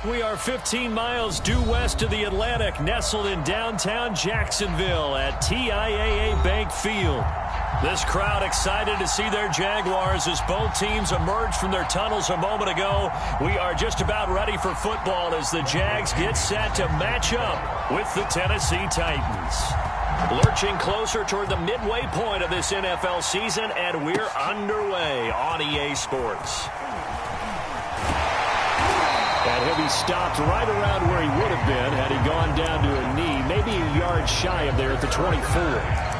We are 15 miles due west of the Atlantic, nestled in downtown Jacksonville at TIAA Bank Field. This crowd excited to see their Jaguars as both teams emerged from their tunnels a moment ago. We are just about ready for football as the Jags get set to match up with the Tennessee Titans. Lurching closer toward the midway point of this NFL season, and we're underway on EA Sports. And he'll be stopped right around where he would have been had he gone down to a knee, maybe a yard shy of there at the 24.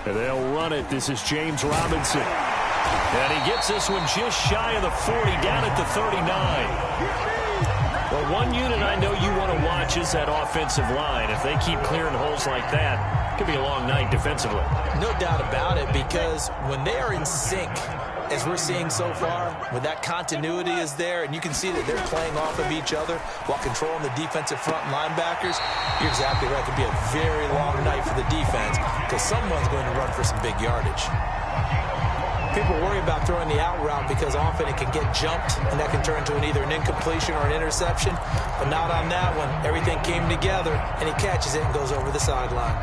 And they'll run it. This is James Robinson. And he gets this one just shy of the 40, down at the 39. Well, one unit I know you want to watch is that offensive line. If they keep clearing holes like that, it could be a long night defensively. No doubt about it, because when they are in sync, as we're seeing so far, when that continuity is there, and you can see that they're playing off of each other while controlling the defensive front linebackers, you're exactly right. It could be a very long night for the defense because someone's going to run for some big yardage. People worry about throwing the out route because often it can get jumped, and that can turn into either an incompletion or an interception. But not on that one. Everything came together, and he catches it and goes over the sideline.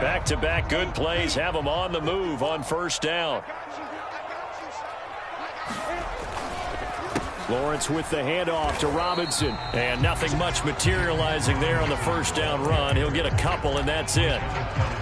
Back-to-back good plays have them on the move on first down. Lawrence with the handoff to Robinson. And nothing much materializing there on the first down run. He'll get a couple, and that's it.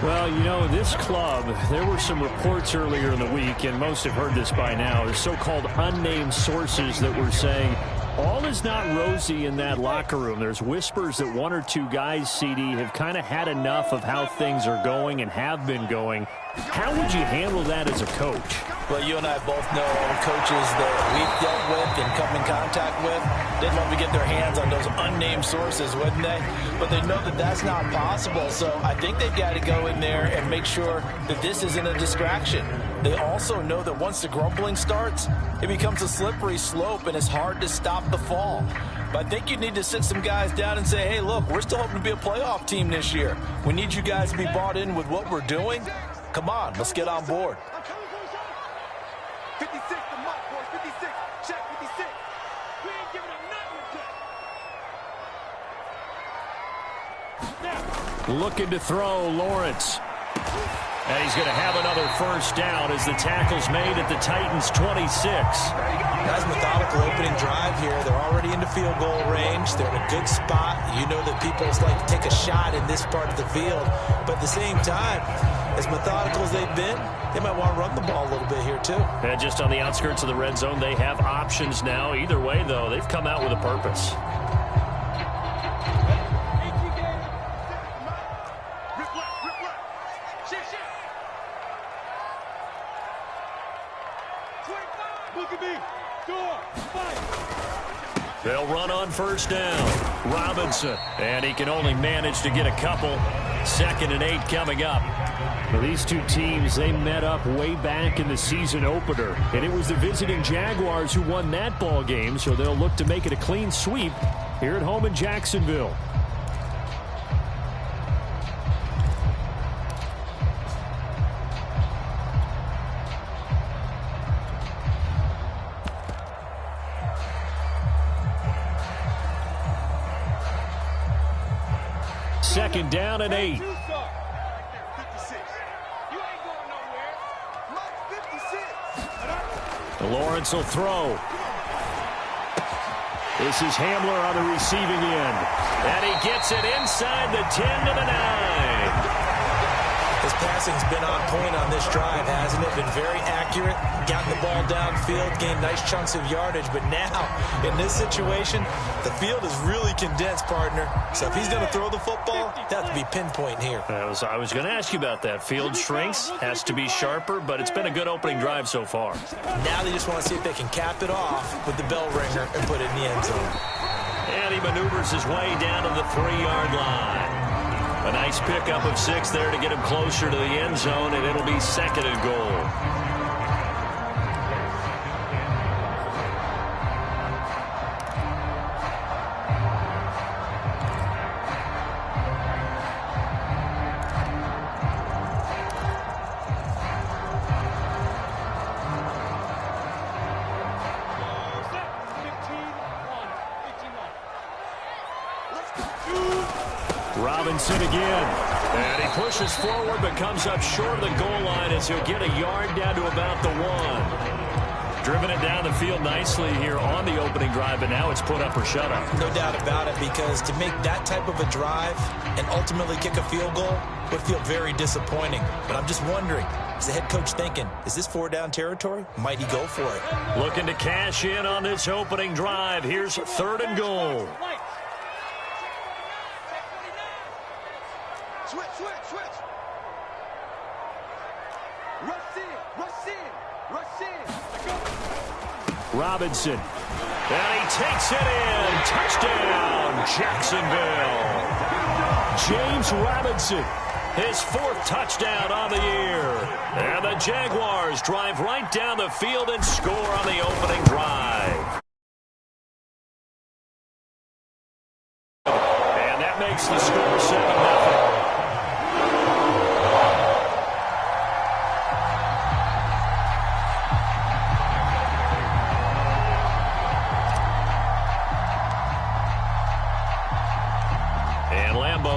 Well, you know, this club, there were some reports earlier in the week, and most have heard this by now, the so-called unnamed sources that were saying all is not rosy in that locker room. There's whispers that one or two guys, CD, have kind of had enough of how things are going and have been going. How would you handle that as a coach? Well, you and I both know all the coaches that we've dealt with and come in contact with, they'd love to get their hands on those unnamed sources, wouldn't they? But they know that that's not possible, so I think they've got to go in there and make sure that this isn't a distraction. They also know that once the grumbling starts, it becomes a slippery slope, and it's hard to stop the fall. But I think you need to sit some guys down and say, hey, look, we're still hoping to be a playoff team this year. We need you guys to be bought in with what we're doing. Come on, let's get on board. 56, the mark, boys. 56. Check 56. We ain't giving up nothing today. Looking to throw, Lawrence. And he's going to have another first down as the tackle's made at the Titans' 26. Nice methodical opening drive here. They're already into field goal range. They're in a good spot. You know that people like to take a shot in this part of the field. But at the same time, as methodical as they've been, they might want to run the ball a little bit here too. And just on the outskirts of the red zone, they have options now. Either way, though, they've come out with a purpose. They'll run on first down. Robinson. And he can only manage to get a couple. 2nd and 8 coming up. Well, these two teams, they met up way back in the season opener. And it was the visiting Jaguars who won that ball game, so they'll look to make it a clean sweep here at home in Jacksonville. Second down and 8. Lawrence will throw. This is Hamler on the receiving end. And he gets it inside the 10 to the 9. His passing's been on point on this drive, hasn't it? Been very accurate, gotten the ball downfield, gained nice chunks of yardage. But now, in this situation, the field is really condensed, partner. So if he's going to throw the football, that has to be pinpoint here. I was going to ask you about that. Field shrinks, has to be sharper, but it's been a good opening drive so far. Now they just want to see if they can cap it off with the bell ringer and put it in the end zone. And he maneuvers his way down to the 3-yard line. A nice pickup of 6 there to get him closer to the end zone, and it'll be 2nd and goal. Robinson again. And he pushes forward but comes up short of the goal line as he'll get a yard down to about the 1. Driven it down the field nicely here on the opening drive, but now it's put up or shut up. No doubt about it, because to make that type of a drive and ultimately kick a field goal would feel very disappointing. But I'm just wondering, is the head coach thinking, is this 4-down territory? Might he go for it? Looking to cash in on this opening drive. Here's 3rd and goal. Switch. Rush in. Robinson. And he takes it in. Touchdown, Jacksonville. James Robinson, his 4th touchdown on the year. And the Jaguars drive right down the field and score on the opening drive. And that makes the score 7-0.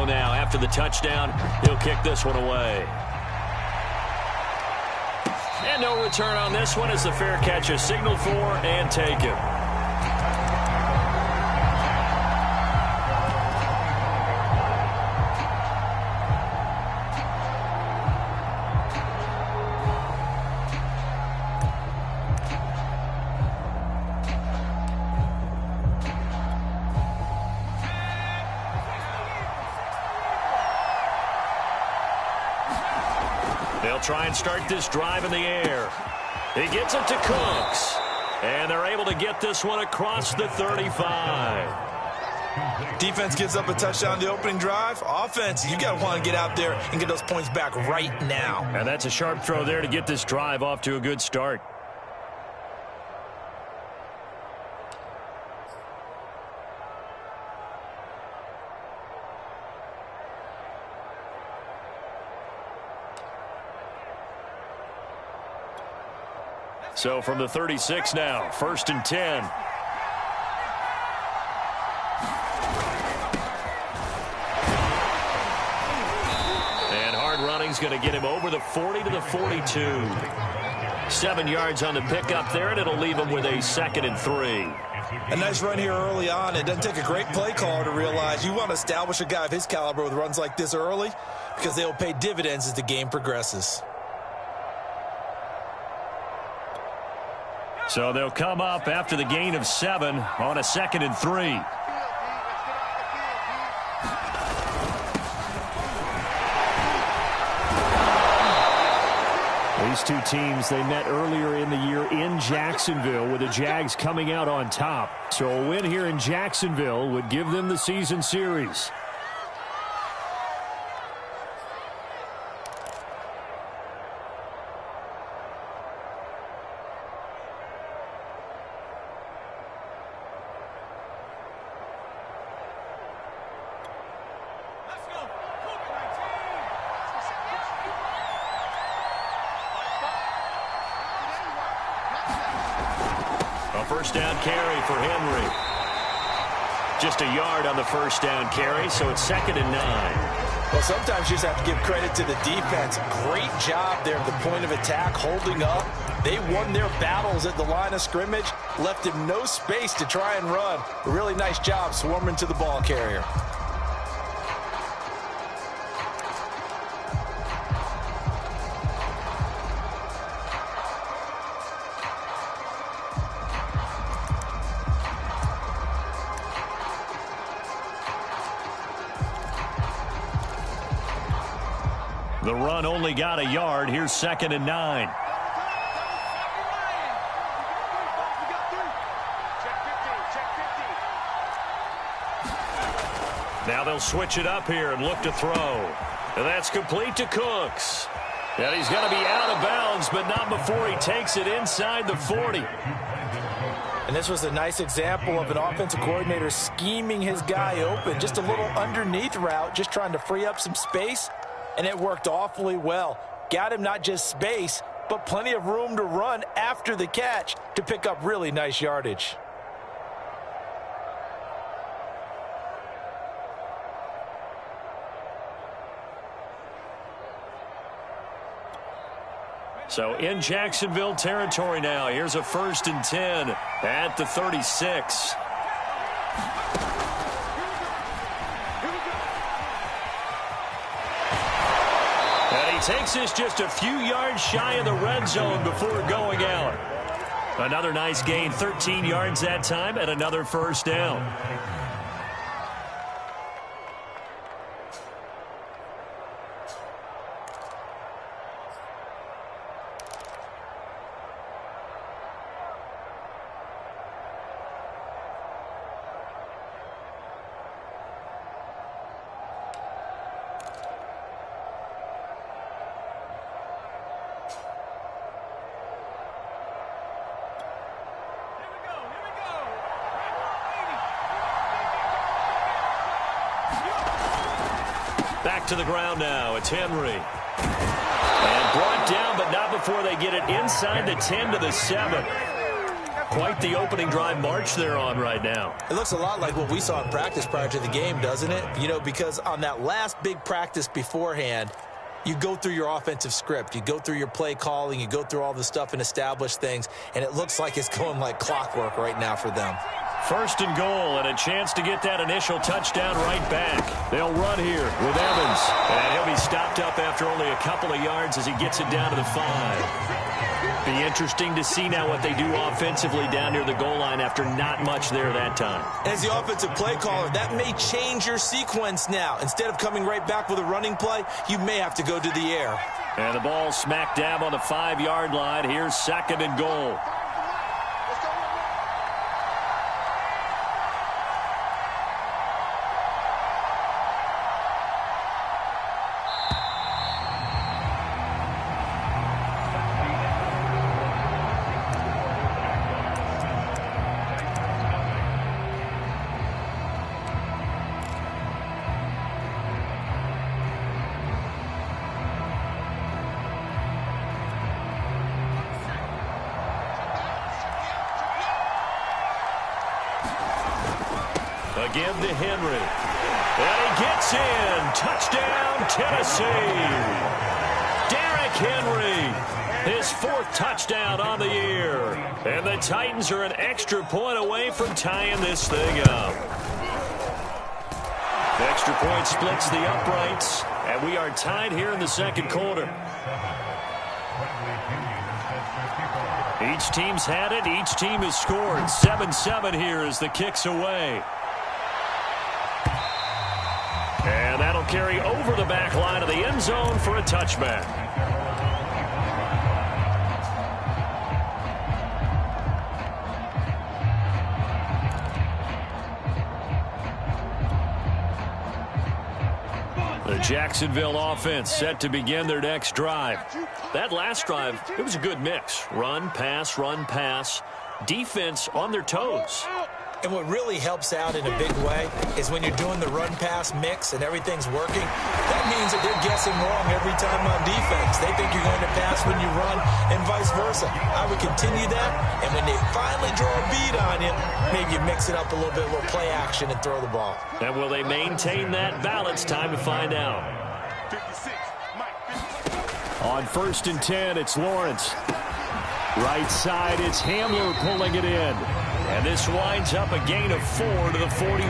Now, after the touchdown, he'll kick this one away. And no return on this one as the fair catch is signaled for and taken. They'll try and start this drive in the air. He gets it to Cooks. And they're able to get this one across the 35. Defense gives up a touchdown the opening drive. Offense, you got to want to get out there and get those points back right now. And that's a sharp throw there to get this drive off to a good start. So from the 36 now, 1st and 10. And hard running's going to get him over the 40 to the 42. 7 yards on the pickup there, and it'll leave him with a 2nd and 3. A nice run here early on. It doesn't take a great play caller to realize you want to establish a guy of his caliber with runs like this early, because they'll pay dividends as the game progresses. So they'll come up after the gain of 7 on a 2nd and 3. These two teams, they met earlier in the year in Jacksonville, with the Jags coming out on top. So a win here in Jacksonville would give them the season series. First down carry for Henry. Just a yard on the first down carry, so it's 2nd and 9. Well, sometimes you just have to give credit to the defense. Great job there at the point of attack, holding up. They won their battles at the line of scrimmage, left him no space to try and run. A really nice job swarming to the ball carrier. The run only got a yard. Here's 2nd and 9. Now they'll switch it up here and look to throw. And that's complete to Cooks. And he's going to be out of bounds, but not before he takes it inside the 40. And this was a nice example of an offensive coordinator scheming his guy open. Just a little underneath route, just trying to free up some space. And it worked awfully well. Got him not just space, but plenty of room to run after the catch to pick up really nice yardage. So in Jacksonville territory now. Here's a 1st and 10 at the 36. And he takes this just a few yards shy of the red zone before going out. Another nice gain, 13 yards that time, and another 1st down. Back to the ground now. It's Henry. And brought down, but not before they get it inside the 10 to the 7. Quite the opening drive march they're on right now. It looks a lot like what we saw in practice prior to the game, doesn't it? You know, because on that last big practice beforehand, you go through your offensive script. You go through your play calling. You go through all the stuff and establish things. And it looks like it's going like clockwork right now for them. 1st and goal, and a chance to get that initial touchdown right back. They'll run here with Evans. And he'll be stopped up after only a couple of yards as he gets it down to the 5. Be interesting to see now what they do offensively down near the goal line after not much there that time. As the offensive play caller, that may change your sequence now. Instead of coming right back with a running play, you may have to go to the air. And the ball smack dab on the 5-yard line. Here's 2nd and goal. Again to Henry. And he gets in. Touchdown, Tennessee. Derrick Henry. His 4th touchdown on the year. And the Titans are an extra point away from tying this thing up. The extra point splits the uprights. And we are tied here in the 2nd quarter. Each team's had it. Each team has scored. 7-7 here as the kick's away. And that'll carry over the back line of the end zone for a touchback. The Jacksonville offense set to begin their next drive. That last drive, it was a good mix. Run, pass, defense on their toes. And what really helps out in a big way is when you're doing the run-pass mix and everything's working, that means that they're guessing wrong every time on defense. They think you're going to pass when you run and vice versa. I would continue that, and when they finally draw a bead on you, maybe you mix it up a little bit, a little play action and throw the ball. And will they maintain that balance? Time to find out. 56, Mike, 56. On 1st and 10, it's Lawrence. Right side, it's Hamler pulling it in. And this winds up a gain of 4 to the 41.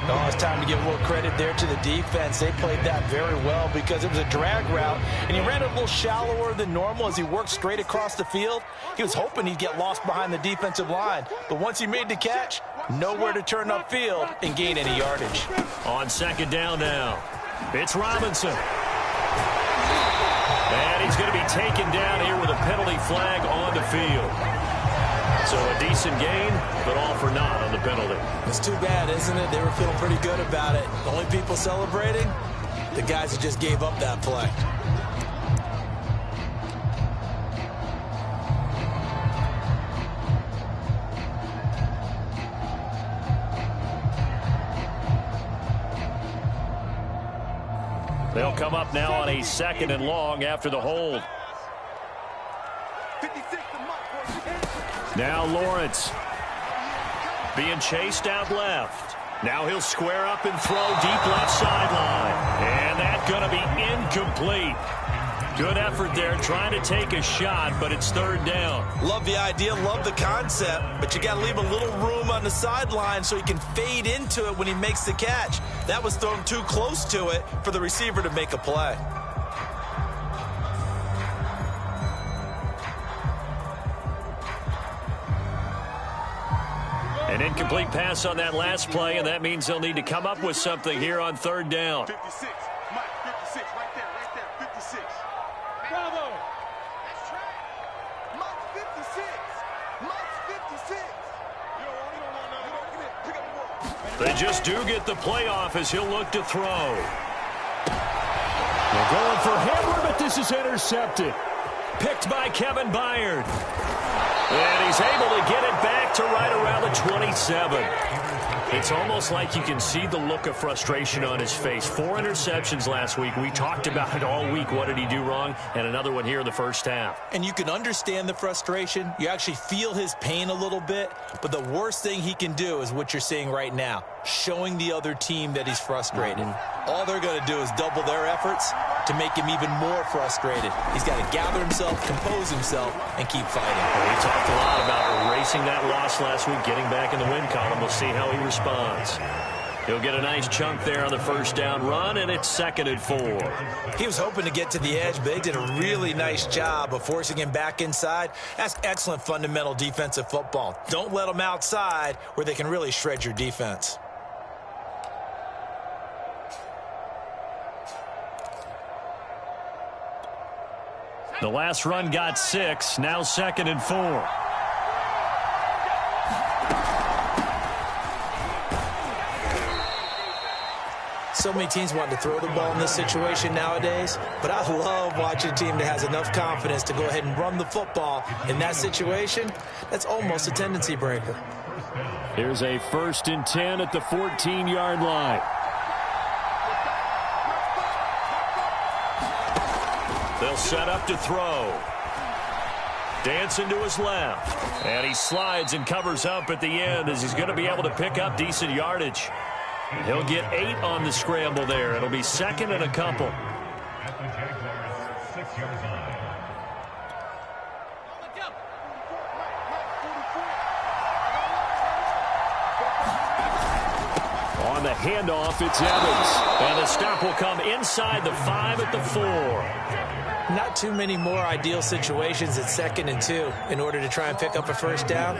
Oh, it's time to give a little credit there to the defense. They played that very well because it was a drag route, and he ran it a little shallower than normal as he worked straight across the field. He was hoping he'd get lost behind the defensive line, but once he made the catch, nowhere to turn upfield and gain any yardage. On 2nd down now, it's Robinson. And he's going to be taken down here with a penalty flag on the field. So a decent gain, but all for naught on the penalty. It's too bad, isn't it? They were feeling pretty good about it. The only people celebrating, the guys who just gave up that play. They'll come up now on a 2nd and long after the hold. 56 to Mike. Now Lawrence being chased out left. Now he'll square up and throw deep left sideline. And that's going to be incomplete. Good effort there trying to take a shot, but it's 3rd down. Love the idea, love the concept, but you got to leave a little room on the sideline so he can fade into it when he makes the catch. That was thrown too close to it for the receiver to make a play. An incomplete pass on that last play, and that means they'll need to come up with something here on 3rd down. 56. Mike, 56. Right there. 56. Bravo. That's track. Mike's 56. Mike's 56. You don't want none. Come here. Pick up the ball. They just do get the playoff as he'll look to throw. They're going for Hamler, but this is intercepted. Picked by Kevin Byard. And he's able to get it back to right around the 27. It's almost like you can see the look of frustration on his face. 4 interceptions last week. We talked about it all week. What did he do wrong? And another one here in the first half. And you can understand the frustration. You actually feel his pain a little bit. But the worst thing he can do is what you're seeing right now, showing the other team that he's frustrated. All they're going to do is double their efforts to make him even more frustrated. He's got to gather himself, compose himself, and keep fighting. Well, he talked a lot about erasing that loss last week, getting back in the win column. We'll see how he responds. He'll get a nice chunk there on the 1st down run, and it's 2nd and 4. He was hoping to get to the edge, but they did a really nice job of forcing him back inside. That's excellent fundamental defensive football. Don't let them outside where they can really shred your defense. The last run got 6, now 2nd and 4. So many teams want to throw the ball in this situation nowadays, but I love watching a team that has enough confidence to go ahead and run the football. In that situation, that's almost a tendency breaker. Here's a 1st and 10 at the 14-yard line. They'll set up to throw. Dancing to his left. And he slides and covers up at the end as he's going to be able to pick up decent yardage. He'll get 8 on the scramble there. It'll be 2nd and a couple. On the handoff, it's Evans. And the stop will come inside the 5 at the 4. Not too many more ideal situations at 2nd and 2 in order to try and pick up a 1st down.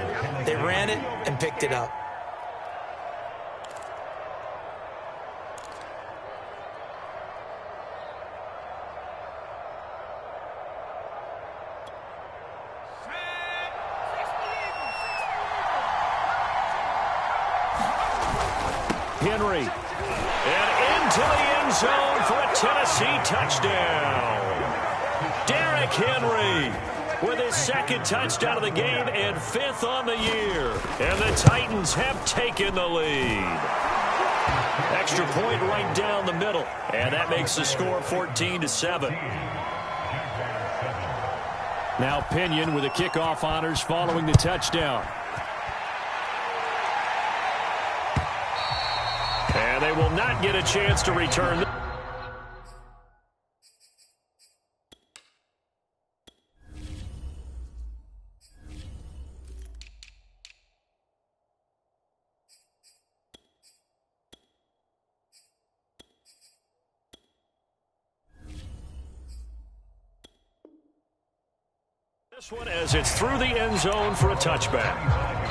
They ran it and picked it up. Henry. And into the end zone for a Tennessee touchdown. Derrick Henry with his 2nd touchdown of the game and 5th on the year. And the Titans have taken the lead. Extra point right down the middle. And that makes the score 14-7. Now Pinion with the kickoff honors following the touchdown. And they will not get a chance to return. This one as it's through the end zone for a touchback.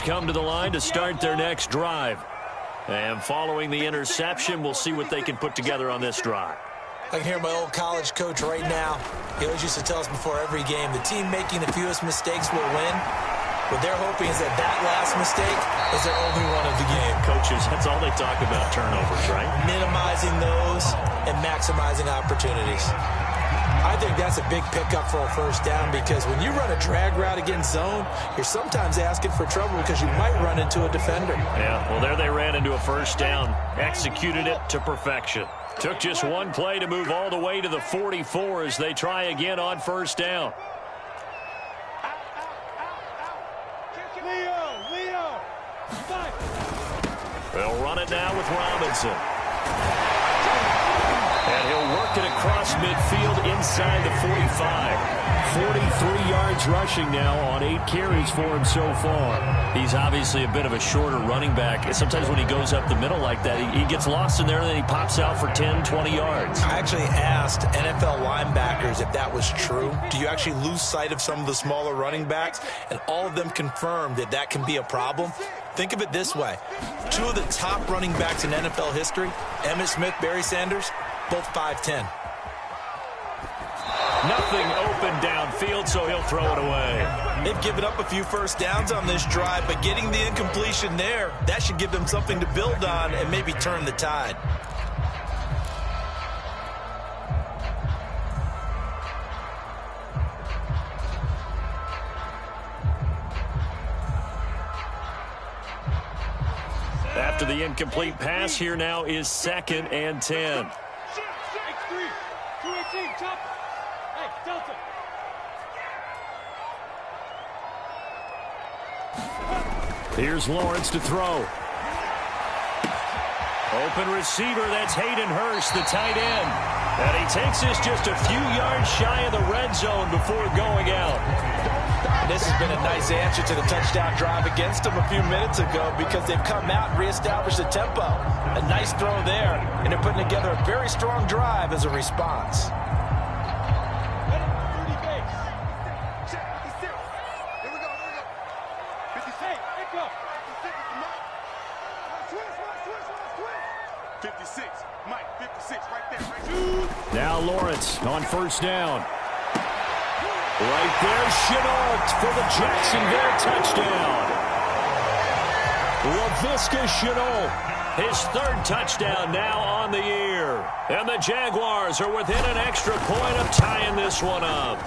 Chargers come to the line to start their next drive. And following the interception, we'll see what they can put together on this drive. I can hear my old college coach right now. He always used to tell us before every game, the team making the fewest mistakes will win. What they're hoping is that that last mistake is their only one of the game. Coaches, that's all they talk about, turnovers, right? Minimizing those and maximizing opportunities. I think that's a big pickup for a first down because when you run a drag route against zone, you're sometimes asking for trouble because you might run into a defender. Yeah, well, there they ran into a first down. Executed it to perfection. Took just one play to move all the way to the 44 as they try again on first down. They'll run it now with Robinson. And he'll work it across midfield inside the 45. 43 yards rushing now on 8 carries for him so far. He's obviously a bit of a shorter running back. Sometimes when he goes up the middle like that, he gets lost in there and then he pops out for 10, 20 yards. I actually asked NFL linebackers if that was true. Do you actually lose sight of some of the smaller running backs? And all of them confirmed that that can be a problem. Think of it this way. 2 of the top running backs in NFL history, Emmitt Smith, Barry Sanders, both 5'10". Nothing open downfield, so he'll throw it away. They've given up a few first downs on this drive, but getting the incompletion there, that should give them something to build on and maybe turn the tide. After the incomplete pass, here now is 2nd and 10. Here's Lawrence to throw. Open receiver, that's Hayden Hurst, the tight end. And he takes this just a few yards shy of the red zone before going out. This has been a nice answer to the touchdown drive against them a few minutes ago because they've come out and reestablished the tempo. A nice throw there, and they're putting together a very strong drive as a response. Now Lawrence on first down. Right there, Chenault for the Jacksonville touchdown. Laviska Chenault, his 3rd touchdown now on the year. And the Jaguars are within an extra point of tying this one up.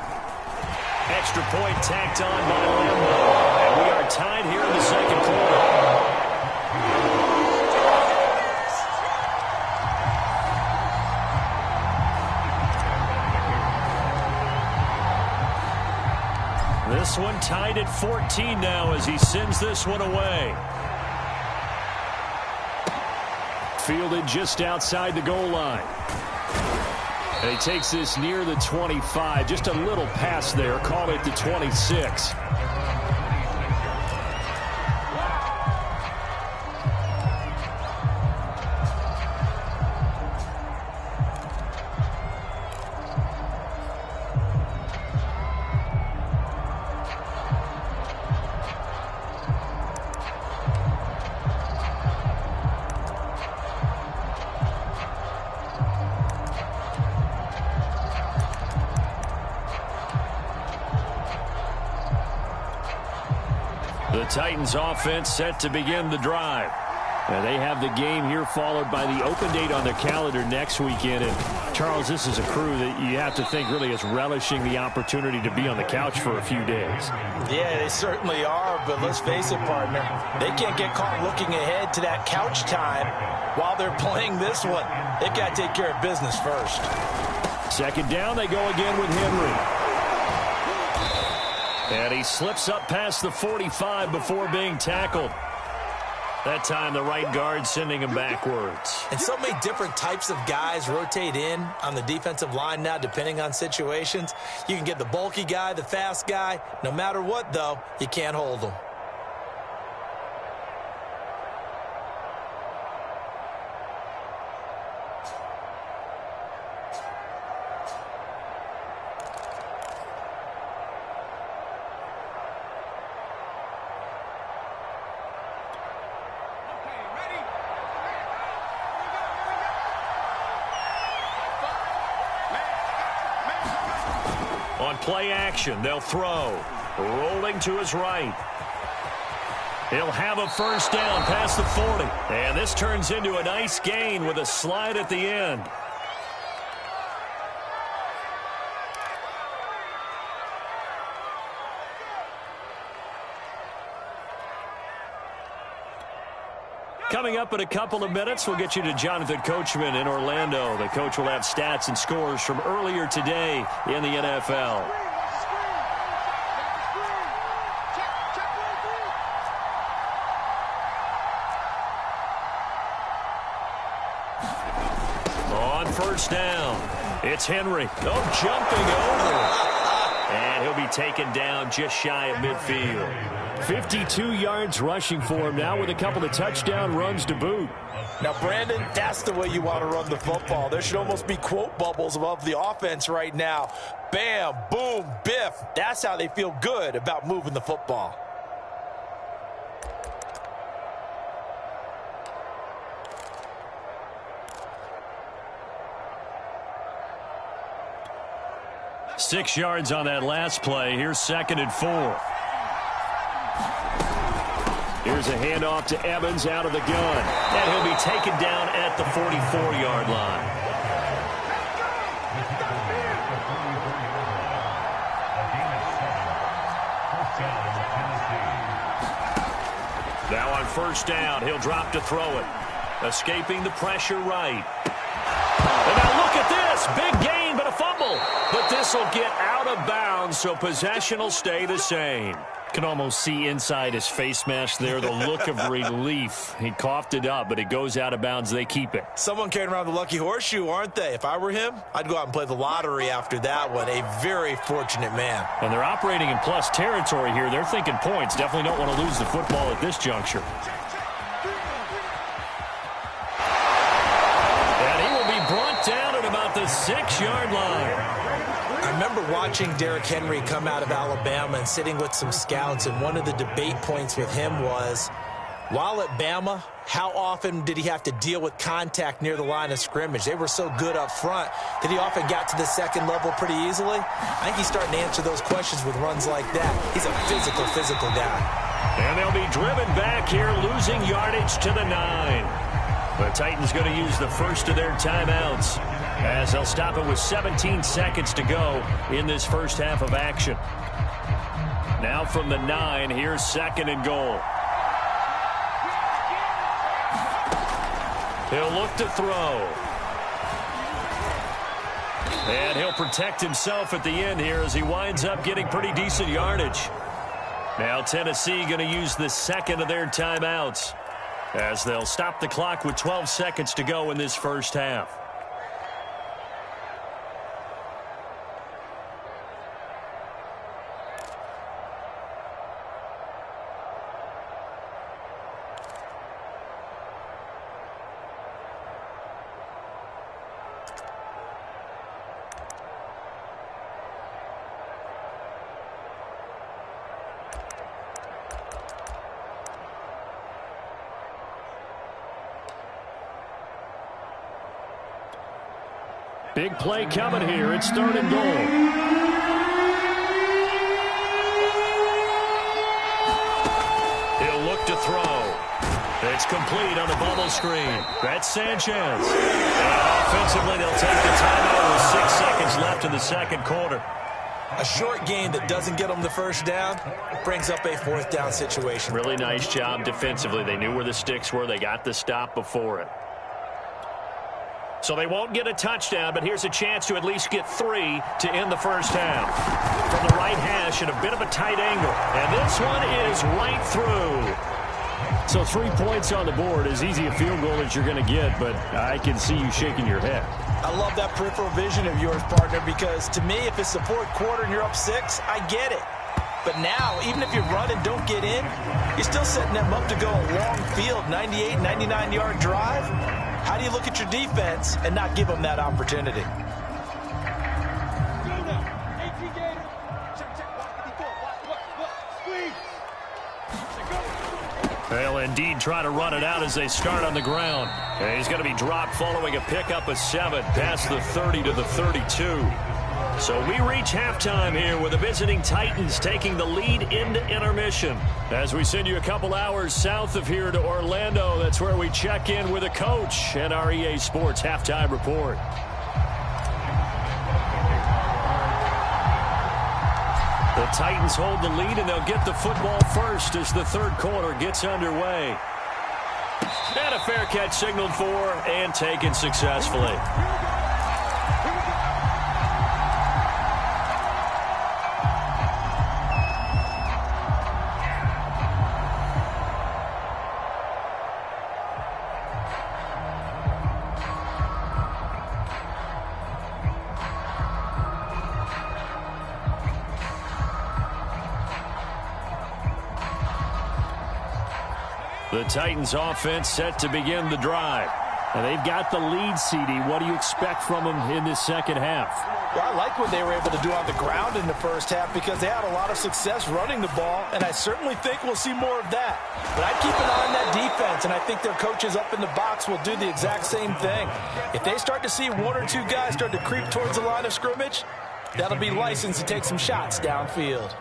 Extra point tacked on by Lambo. And we are tied here in the 2nd quarter. This one tied at 14 now as he sends this one away. Fielded just outside the goal line. And he takes this near the 25. Just a little pass there. Call it the 26. The Titans offense set to begin the drive. They have the game here followed by the open date on their calendar next weekend. And Charles, this is a crew that you have to think really is relishing the opportunity to be on the couch for a few days. Yeah, they certainly are, but let's face it, partner. They can't get caught looking ahead to that couch time while they're playing this one. They've got to take care of business first. 2nd down, they go again with Henry. And he slips up past the 45 before being tackled. That time the right guard sending him backwards. And so many different types of guys rotate in on the defensive line now depending on situations. You can get the bulky guy, the fast guy. No matter what, though, you can't hold them. Play action. They'll throw. Rolling to his right. He'll have a first down past the 40. And this turns into a nice gain with a slide at the end. Coming up in a couple of minutes, we'll get you to Jonathan Coachman in Orlando. The coach will have stats and scores from earlier today in the NFL. On first down, it's Henry. Oh, jumping over. And he'll be taken down just shy of midfield. 52 yards rushing for him now with a couple of touchdown runs to boot. Now, Brandon, that's the way you want to run the football. There should almost be quote bubbles above the offense right now. Bam, boom, biff. That's how they feel good about moving the football. Six yards on that last play. Here's 2nd and 4. Here's a handoff to Evans out of the gun. And he'll be taken down at the 44-yard line. Now on first down, he'll drop to throw it. Escaping the pressure right. And now look at this. Big gain, but a fumble. But this will get out of bounds, so possession will stay the same. Can almost see inside his face mask there, the look of relief. He coughed it up, but it goes out of bounds. They keep it. Someone carrying around the lucky horseshoe, aren't they? If I were him, I'd go out and play the lottery after that one. A very fortunate man. And they're operating in plus territory here. They're thinking points. Definitely don't want to lose the football at this juncture. And he will be brought down at about the 6-yard line. I remember watching Derrick Henry come out of Alabama and sitting with some scouts, and one of the debate points with him was, while at Bama, how often did he have to deal with contact near the line of scrimmage? They were so good up front that he often got to the second level pretty easily. I think he's starting to answer those questions with runs like that. He's a physical guy. And they'll be driven back here, losing yardage to the 9. The Titans going to use the first of their timeouts, as they'll stop it with 17 seconds to go in this first half of action. Now from the 9, here's 2nd and goal. He'll look to throw. And he'll protect himself at the end here as he winds up getting pretty decent yardage. Now Tennessee going to use the second of their timeouts, as they'll stop the clock with 12 seconds to go in this first half. Big play coming here. It's 3rd and goal. He'll look to throw. It's complete on a bubble screen. That's Sanchez. And offensively, they'll take the timeout with 6 seconds left in the second quarter. A short game that doesn't get them the first down brings up a 4th down situation. Really nice job defensively. They knew where the sticks were. They got the stop before it. So they won't get a touchdown, but here's a chance to at least get 3 to end the first half. From the right hash at a bit of a tight angle. And this one is right through. So 3 points on the board, as easy a field goal as you're going to get, but I can see you shaking your head. I love that peripheral vision of yours, partner, because to me, if it's the 4th quarter and you're up 6, I get it. But now, even if you run and don't get in, you're still setting them up to go a long field, 98, 99-yard drive. How do you look at your defense and not give them that opportunity? They'll indeed try to run it out as they start on the ground. And he's going to be dropped following a pickup of 7 past the 30 to the 32. So we reach halftime here with the visiting Titans taking the lead into intermission. As we send you a couple hours south of here to Orlando, that's where we check in with a coach at our EA Sports Halftime Report. The Titans hold the lead, and they'll get the football first as the third quarter gets underway. And a fair catch signaled for and taken successfully. The Titans offense set to begin the drive. And they've got the lead, CD. What do you expect from them in this second half? Well, I like what they were able to do on the ground in the first half because they had a lot of success running the ball, and I certainly think we'll see more of that. But I'd keep an eye on that defense, and I think their coaches up in the box will do the exact same thing. If they start to see one or two guys start to creep towards the line of scrimmage, that'll be licensed to take some shots downfield.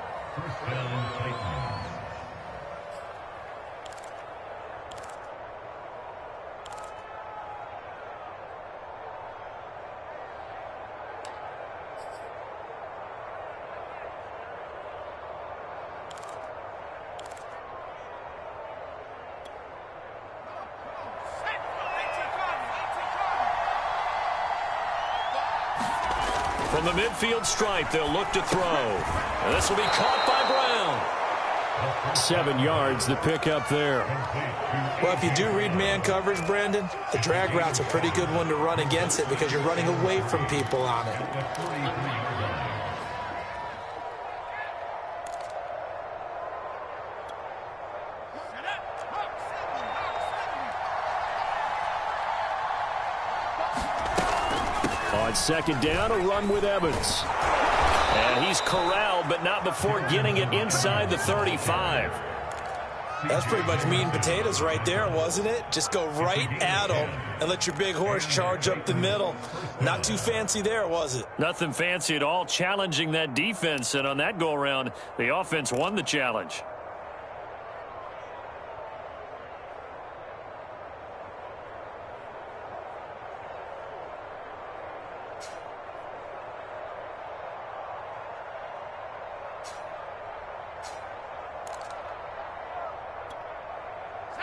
From the midfield stripe, they'll look to throw. And this will be caught by Brown. 7 yards, the pickup there. Well, if you do read man coverage, Brandon, the drag route's a pretty good one to run against it because you're running away from people on it. On second down, a run with Evans. And he's corralled, but not before getting it inside the 35. That's pretty much meat and potatoes right there, wasn't it? Just go right at him and let your big horse charge up the middle. Not too fancy there, was it? Nothing fancy at all, challenging that defense. And on that go-around, the offense won the challenge.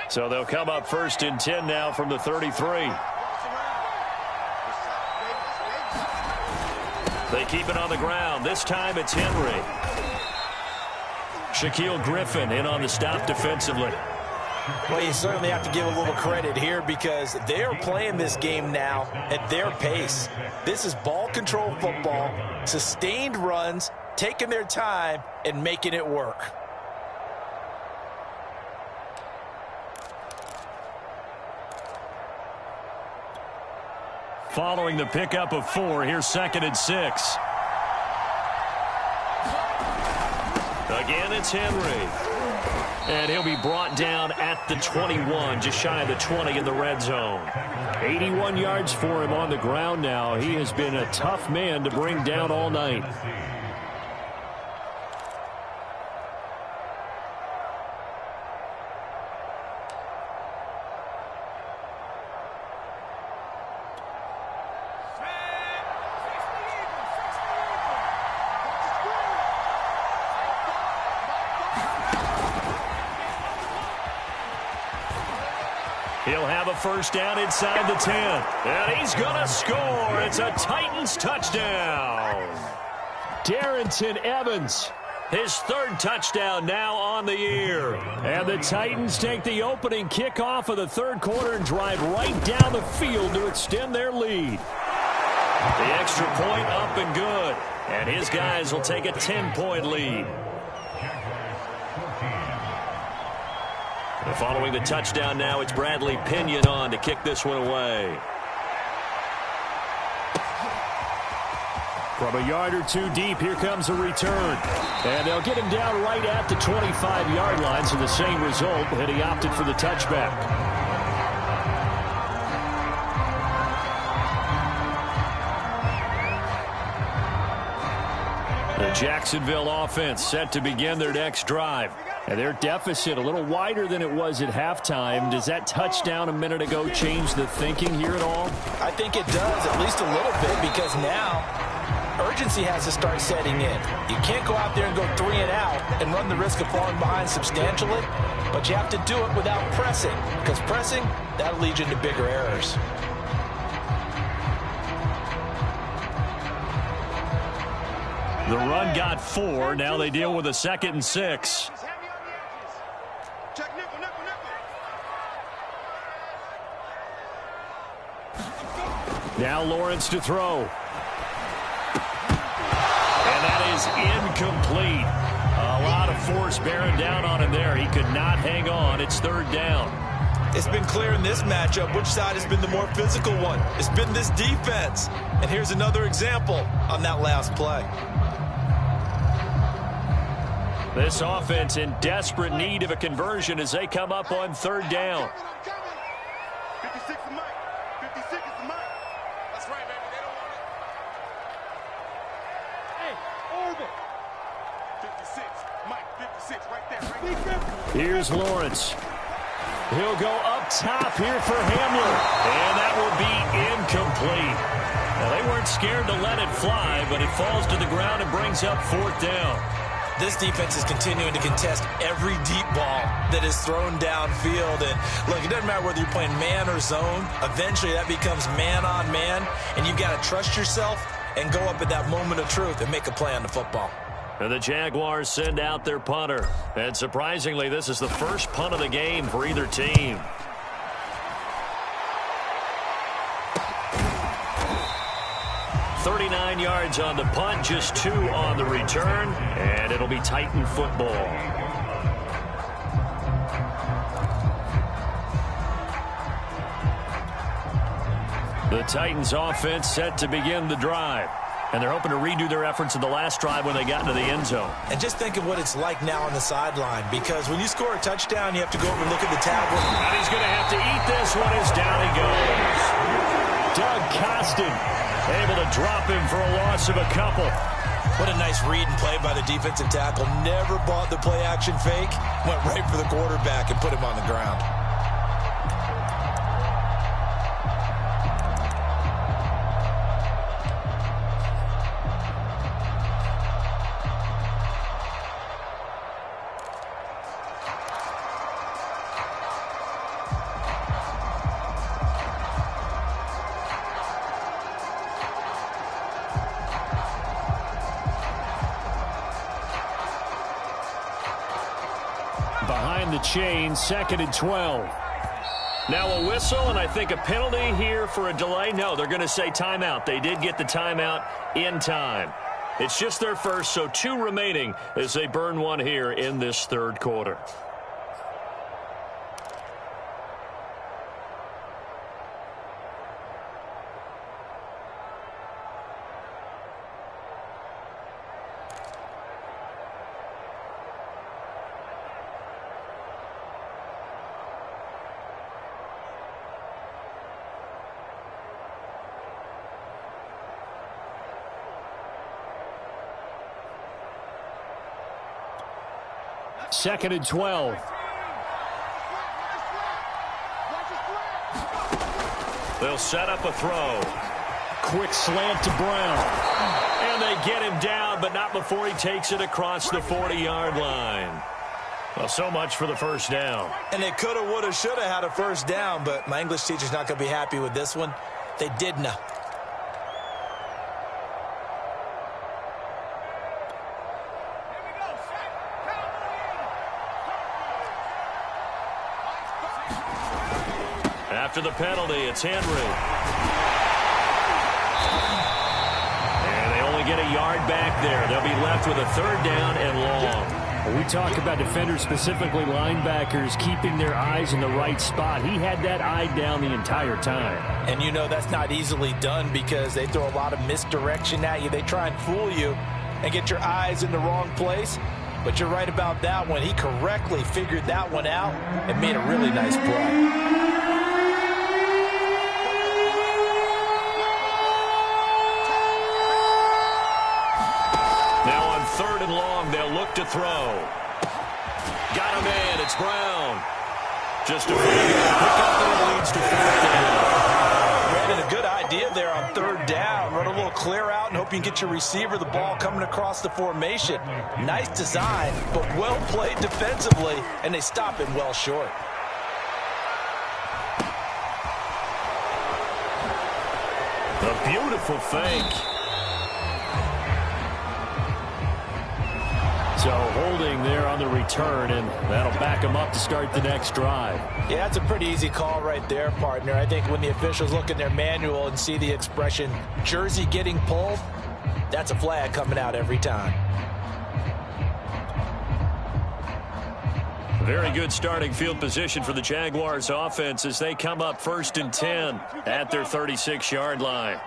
So they'll come up first and 10 now from the 33. They keep it on the ground. This time it's Henry. Shaquille Griffin in on the stop defensively. Well, you certainly have to give a little credit here because they are playing this game now at their pace. This is ball control football, sustained runs, taking their time and making it work. Following the pickup of 4, here's 2nd and 6. Again, it's Henry. And he'll be brought down at the 21, just shy of the 20 in the red zone. 81 yards for him on the ground now. He has been a tough man to bring down all night. He'll have a first down inside the 10. And he's going to score. It's a Titans touchdown. Darrington Evans. His 3rd touchdown now on the year. And the Titans take the opening kickoff of the 3rd quarter and drive right down the field to extend their lead. The extra point up and good. And his guys will take a 10-point lead. Following the touchdown now, it's Bradley Pinion on to kick this one away. From a yard or two deep, here comes a return. And they'll get him down right at the 25-yard line, so the same result, and he opted for the touchback. The Jacksonville offense set to begin their next drive. And their deficit a little wider than it was at halftime. Does that touchdown a minute ago change the thinking here at all? I think it does, at least a little bit, because now urgency has to start setting in. You can't go out there and go 3 and out and run the risk of falling behind substantially, but you have to do it without pressing, because pressing, that'll lead you into bigger errors. The run got 4. Now they deal with a 2nd and 6. Now Lawrence to throw. And that is incomplete. A lot of force bearing down on him there. He could not hang on. It's 3rd down. It's been clear in this matchup which side has been the more physical one. It's been this defense. And here's another example on that last play. This offense in desperate need of a conversion as they come up on 3rd down. 56 is Mike. 56 is Mike. That's right, baby. They don't want it. Hey, over. 56. Mike, 56 right there. Right there. Here's Lawrence. He'll go up top here for Hamler. And that will be incomplete. Now, they weren't scared to let it fly, but it falls to the ground and brings up 4th down. This defense is continuing to contest every deep ball that is thrown downfield. And look, it doesn't matter whether you're playing man or zone. Eventually, that becomes man on man. And you've got to trust yourself and go up at that moment of truth and make a play on the football. And the Jaguars send out their punter. And surprisingly, this is the first punt of the game for either team. $39 yards on the punt, just 2 on the return, and it'll be Titan football. The Titans offense set to begin the drive. And they're hoping to redo their efforts in the last drive when they got into the end zone. And just think of what it's like now on the sideline, because when you score a touchdown, you have to go over and look at the tablet. And he's going to have to eat this one as down he goes. Doug Costin able to drop him for a loss of a couple. What a nice read and play by the defensive tackle. Never bought the play-action fake. Went right for the quarterback and put him on the ground. Behind the chain, 2nd and 12. Now a whistle, and I think a penalty here for a delay. No, they're going to say timeout. They did get the timeout in time. It's just their first, so 2 remaining as they burn one here in this 3rd quarter. Second and 12. They'll set up a throw. Quick slant to Brown. And they get him down, but not before he takes it across the 40-yard line. Well, so much for the first down. And they coulda, woulda, shoulda had a first down, but my English teacher's not going to be happy with this one. They didn't. After the penalty, it's Henry. And they only get a yard back there. They'll be left with a 3rd down and long. We talk about defenders, specifically linebackers, keeping their eyes in the right spot. He had that eye down the entire time. And you know that's not easily done because they throw a lot of misdirection at you. They try and fool you and get your eyes in the wrong place. But you're right about that one. He correctly figured that one out and made a really nice play. Now on 3rd and long. They'll look to throw. Got him in. It's Brown. Just a pickup that leads to 4th down. Brandon, a good idea there on 3rd down. Run a little clear out and hope you can get your receiver the ball coming across the formation. Nice design, but well played defensively, and they stop him well short. A beautiful fake. So holding there on the return, and that'll back him up to start the next drive. Yeah, that's a pretty easy call right there, partner. I think when the officials look in their manual and see the expression, jersey getting pulled, that's a flag coming out every time. Very good starting field position for the Jaguars offense as they come up 1st and 10 at their 36-yard line.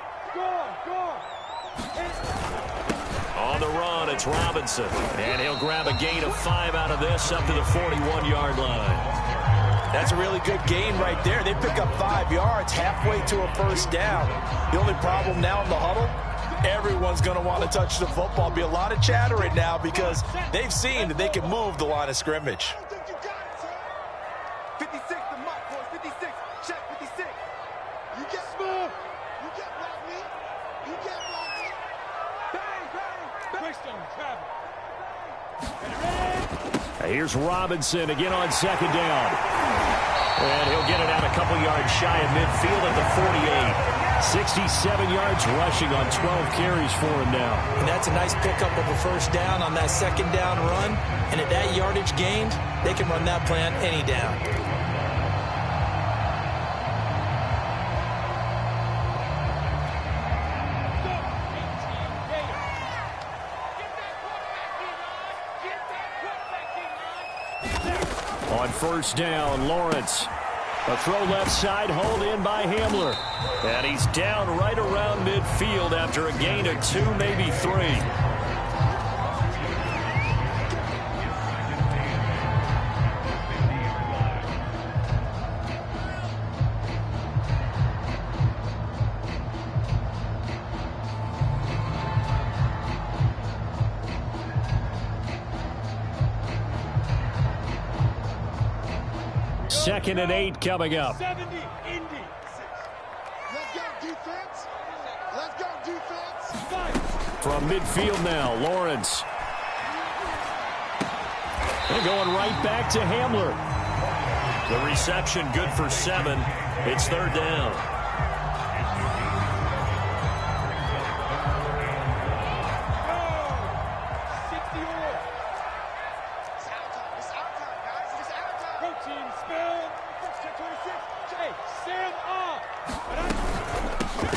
On the run, it's Robinson. And he'll grab a gain of 5 out of this up to the 41-yard line. That's a really good gain right there. They pick up 5 yards halfway to a 1st down. The only problem now in the huddle, everyone's going to want to touch the football. Be a lot of chatter right now because they've seen that they can move the line of scrimmage. 56, the mark, boys. 56. Check 56. You get smooth. You get block me. You get block me. Bang, bang, bang. Christian, travel. Here's Robinson again on 2nd down. And he'll get it out a couple yards shy of midfield at the 48. 67 yards rushing on 12 carries for him now. And that's a nice pickup of a 1st down on that 2nd down run. And at that yardage gained, they can run that plan any down. On 1st down, Lawrence. A throw left side, hauled in by Hamler. And he's down right around midfield after a gain of 2, maybe 3. Second and 8 coming up. 70, Indy. Let's go, defense. Let's go, defense. Fight. From midfield now, Lawrence. They're going right back to Hamler. The reception good for 7. It's 3rd down.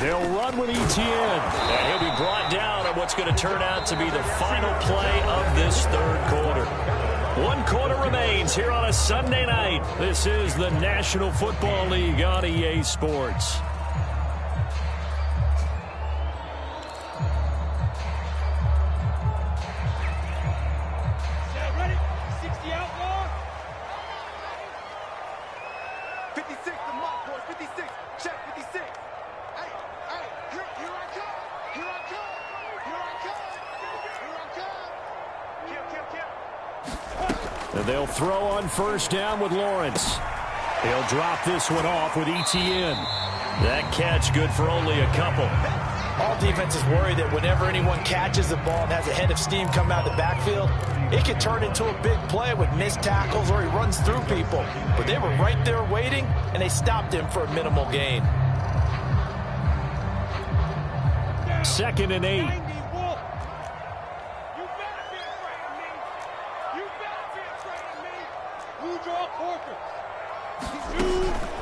They'll run with ETN. And he'll be brought down on what's going to turn out to be the final play of this 3rd quarter. 1 quarter remains here on a Sunday night. This is the National Football League on EA Sports. Ready? 60 outlaw. 56, the mark, boys. 56. Check 56. And they'll throw on 1st down with Lawrence. He'll drop this one off with ETN. That catch good for only a couple. All defenses worry that whenever anyone catches the ball and has a head of steam come out of the backfield, it can turn into a big play with missed tackles or he runs through people. But they were right there waiting, and they stopped him for a minimal gain. 2nd and 8.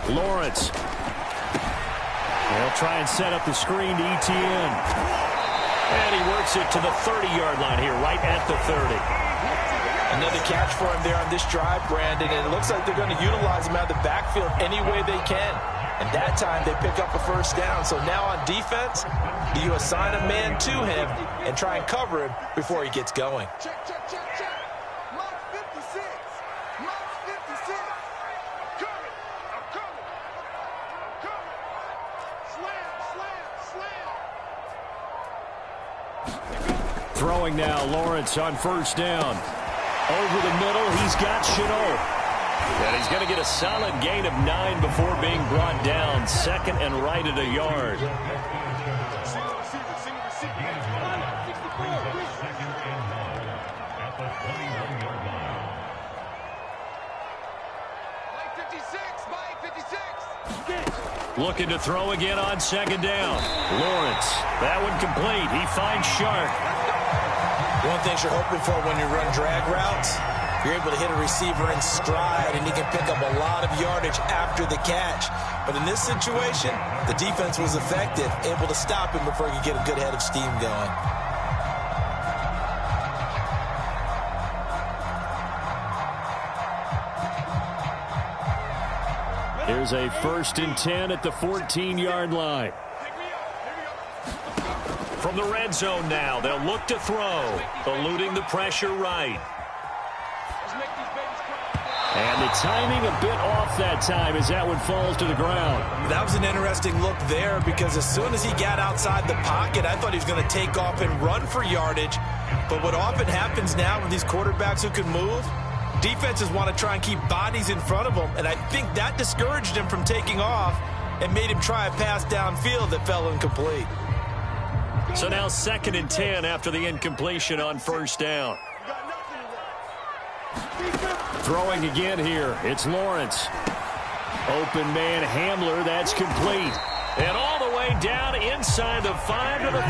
Lawrence. They'll try and set up the screen to ETN. And he works it to the 30-yard line here, right at the 30. Another catch for him there on this drive, Brandon, and it looks like they're going to utilize him out of the backfield any way they can. And that time they pick up a 1st down. So now on defense, do you assign a man to him and try and cover him before he gets going? Check, check, check, check. Mark 56. Mark 56. Coming. I'm coming. I'm coming. Slam, slam, slam. Throwing now, Lawrence on first down. Over the middle, he's got Chenault. And he's going to get a solid gain of 9 before being brought down. Second and right at a yard. Looking to throw again on second down. Lawrence, that one complete. He finds Sharp. One thing you're hoping for when you run drag routes, you're able to hit a receiver in stride, and he can pick up a lot of yardage after the catch. But in this situation, the defense was effective, able to stop him before he could get a good head of steam going. Here's a 1st and 10 at the 14-yard line. From the red zone now, they'll look to throw, eluding the pressure right. And the timing a bit off that time as that one falls to the ground. That was an interesting look there because as soon as he got outside the pocket, I thought he was going to take off and run for yardage. But what often happens now with these quarterbacks who can move, defenses want to try and keep bodies in front of them, and I think that discouraged him from taking off and made him try a pass downfield that fell incomplete. So now 2nd and 10 after the incompletion on first down. Throwing again here, it's Lawrence. Open man Hamler, that's complete. And all the way down inside the 5 to the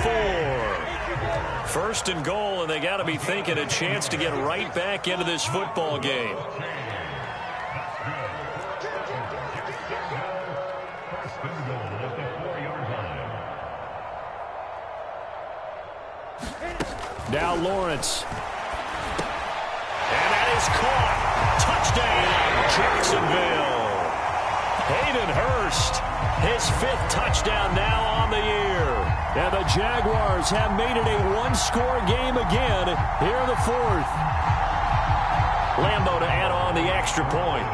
4. 1st and goal, and they got to be thinking a chance to get right back into this football game. Now Lawrence. And that is caught. Touchdown, Jacksonville. Hayden Hurst, his 5th touchdown now on the year. And the Jaguars have made it a one-score game again here in the 4th. Lambeau to add on the extra point.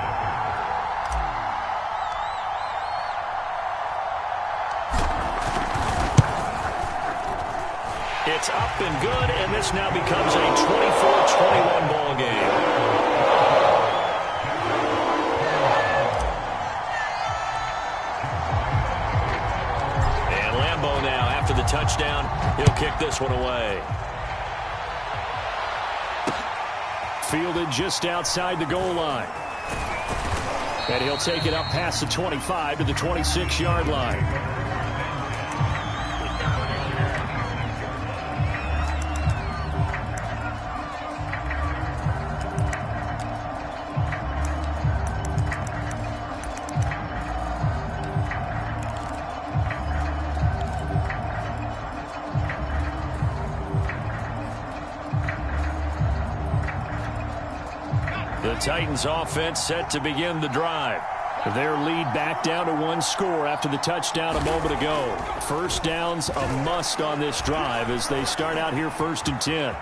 It's up and good, and this now becomes a 24-21 ball game. And Lambeau now, after the touchdown, he'll kick this one away. Fielded just outside the goal line. And he'll take it up past the 25 to the 26-yard line. The Titans offense set to begin the drive. Their lead back down to 1 score after the touchdown a moment ago. First down's a must on this drive as they start out here 1st and 10.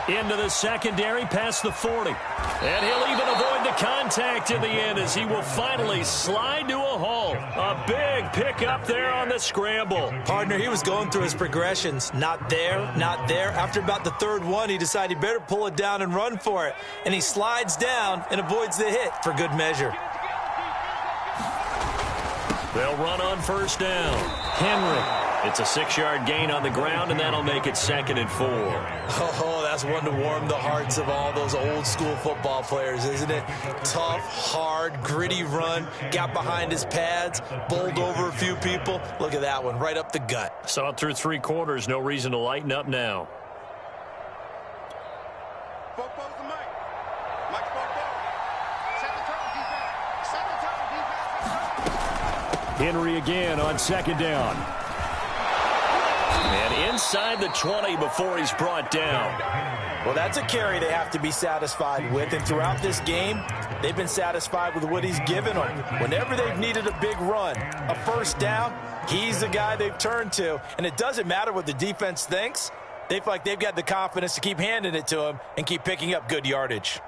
Into the secondary past the 40. And he'll even avoid the contact in the end as he will finally slide to a halt. A big pickup there on the scramble. Partner, he was going through his progressions. Not there, not there. After about the 3rd one, he decided he better pull it down and run for it. And he slides down and avoids the hit for good measure. They'll run on first down. Henry. It's a 6-yard gain on the ground, and that'll make it 2nd and 4. Oh, that's one to warm the hearts of all those old-school football players, isn't it? Tough, hard, gritty run. Got behind his pads, bowled over a few people. Look at that one, right up the gut. Saw it through 3 quarters. No reason to lighten up now. Henry again on 2nd down. And inside the 20 before he's brought down. Well, that's a carry they have to be satisfied with. And throughout this game, they've been satisfied with what he's given them. Whenever they've needed a big run, a first down, he's the guy they've turned to. And it doesn't matter what the defense thinks. They feel like they've got the confidence to keep handing it to him and keep picking up good yardage.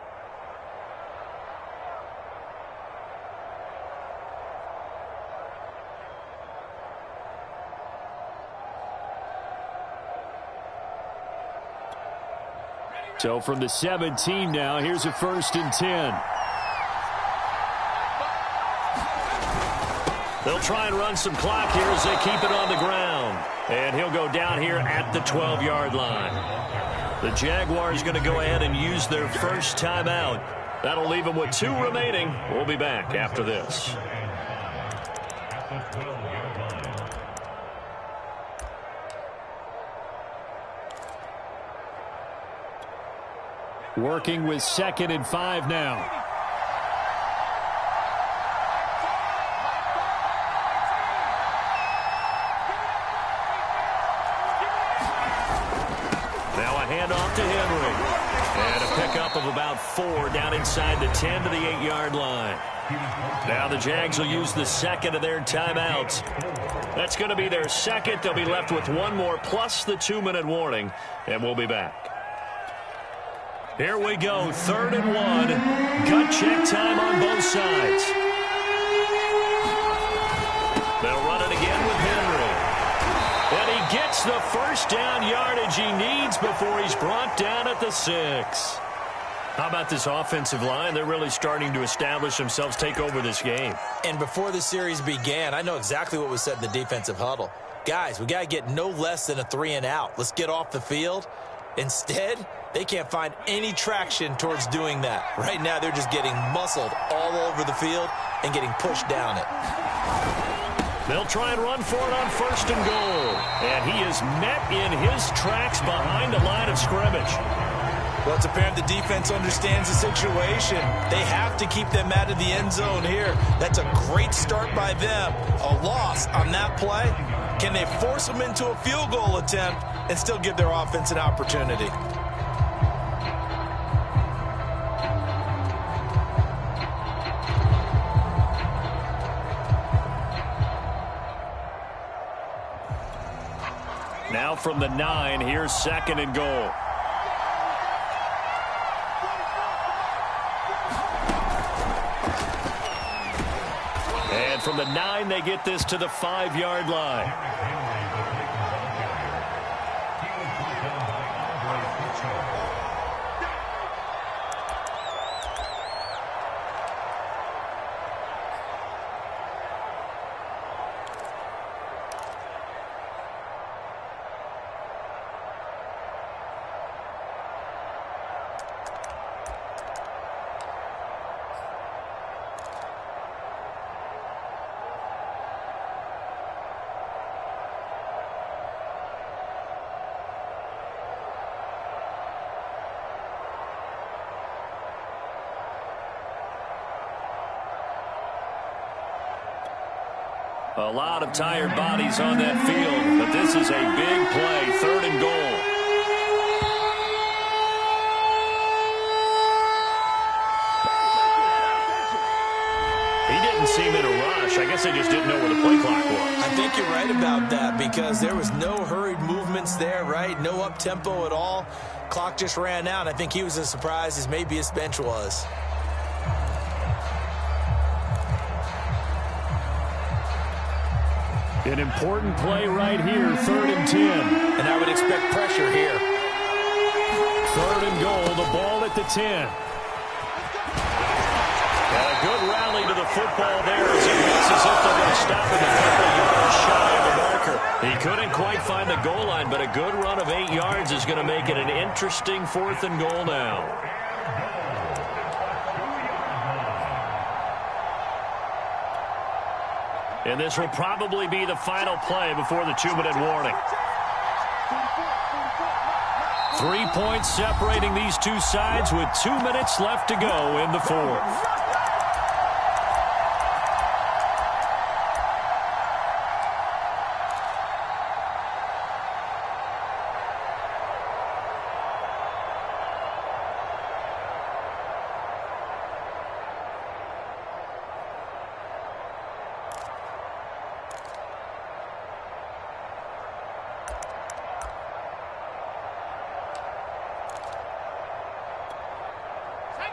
So from the 17 now, here's a 1st and 10. They'll try and run some clock here as they keep it on the ground. And he'll go down here at the 12-yard line. The Jaguars going to go ahead and use their first timeout. That'll leave them with 2 remaining. We'll be back after this. Working with 2nd and 5 now. Handoff to Henry. And a pickup of about 4 down inside the 10 to the 8-yard line. Now the Jags will use the 2nd of their timeouts. That's going to be their 2nd. They'll be left with 1 more plus the 2-minute warning. And we'll be back. Here we go. 3rd and 1. Gut check time on both sides. They'll run it again with Henry. And he gets the first down yardage he needs before he's brought down at the 6. How about this offensive line? They're really starting to establish themselves, take over this game. And before the series began, I know exactly what was said in the defensive huddle. Guys, we got to get no less than a 3-and-out. Let's get off the field. Instead, they can't find any traction towards doing that. Right now, they're just getting muscled all over the field and getting pushed down it. They'll try and run for it on 1st and goal. And he is met in his tracks behind the line of scrimmage. Well, it's apparent the defense understands the situation. They have to keep them out of the end zone here. That's a great start by them. A loss on that play. Can they force them into a field goal attempt and still give their offense an opportunity? Now from the 9, here's 2nd and goal. And from the 9, they get this to the 5-yard line. A lot of tired bodies on that field, but this is a big play, 3rd and goal. He didn't seem in a rush. I guess they just didn't know where the play clock was. I think you're right about that because there was no hurried movements there, right? No up-tempo at all. Clock just ran out. I think he was as surprised as maybe his bench was. An important play right here, 3rd and 10. And I would expect pressure here. 3rd and goal, the ball at the 10. And a good rally to the football there as it looks as if they're going to stop at the couple yards shy of the marker. He couldn't quite find the goal line, but a good run of 8 yards is going to make it an interesting 4th and goal now. And this will probably be the final play before the 2-minute warning. 3 points separating these two sides with 2 minutes left to go in the 4th.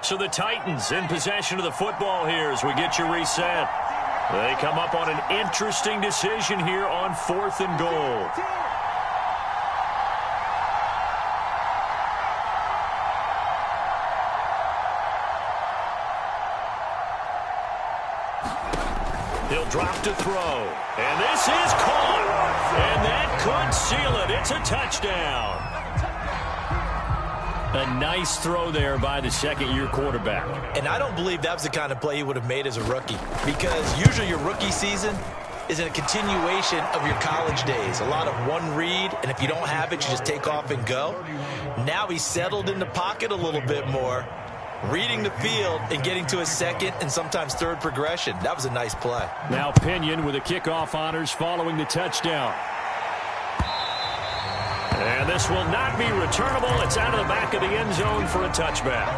So the Titans in possession of the football here as we get you reset. They come up on an interesting decision here on 4th and goal. He'll drop to throw. And this is caught. And that could seal it. It's a touchdown. A nice throw there by the second-year quarterback. And I don't believe that was the kind of play he would have made as a rookie, because usually your rookie season is a continuation of your college days. A lot of one read, and if you don't have it, you just take off and go. Now he's settled in the pocket a little bit more, reading the field and getting to his second and sometimes third progression. That was a nice play. Now Pinion with the kickoff honors following the touchdown. And this will not be returnable. It's out of the back of the end zone for a touchback.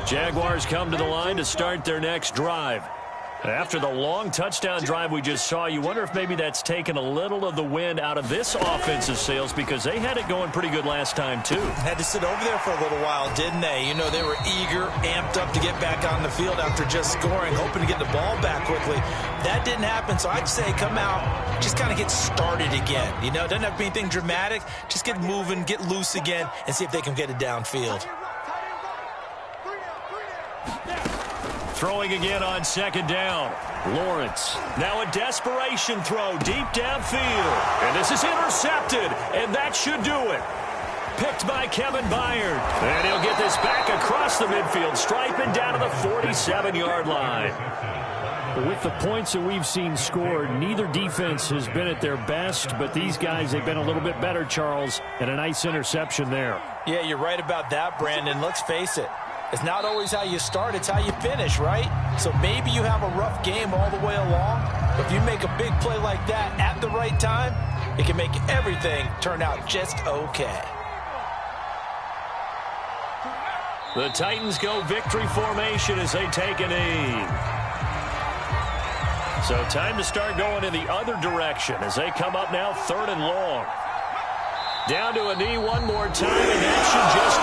Jaguars come to the line to start their next drive. After the long touchdown drive we just saw, you wonder if maybe that's taken a little of the wind out of this offensive sails, because they had it going pretty good last time too. Had to sit over there for a little while, didn't they? You know, they were eager, amped up to get back on the field after just scoring, hoping to get the ball back quickly. That didn't happen, so I'd say come out, just kind of get started again. You know, it doesn't have to be anything dramatic. Just get moving, get loose again, and see if they can get it downfield. Throwing again on second down. Lawrence. Now a desperation throw deep downfield. And this is intercepted. And that should do it. Picked by Kevin Byard. And he'll get this back across the midfield stripe and down to the 47-yard line. With the points that we've seen scored, neither defense has been at their best, but these guys, they've been a little bit better, Charles, and a nice interception there. Yeah, you're right about that, Brandon. Let's face it. It's not always how you start, it's how you finish, right? So maybe you have a rough game all the way along, but if you make a big play like that at the right time, it can make everything turn out just okay. The Titans go victory formation as they take a knee. So time to start going in the other direction as they come up now 3rd and long. Down to a knee one more time, and that should just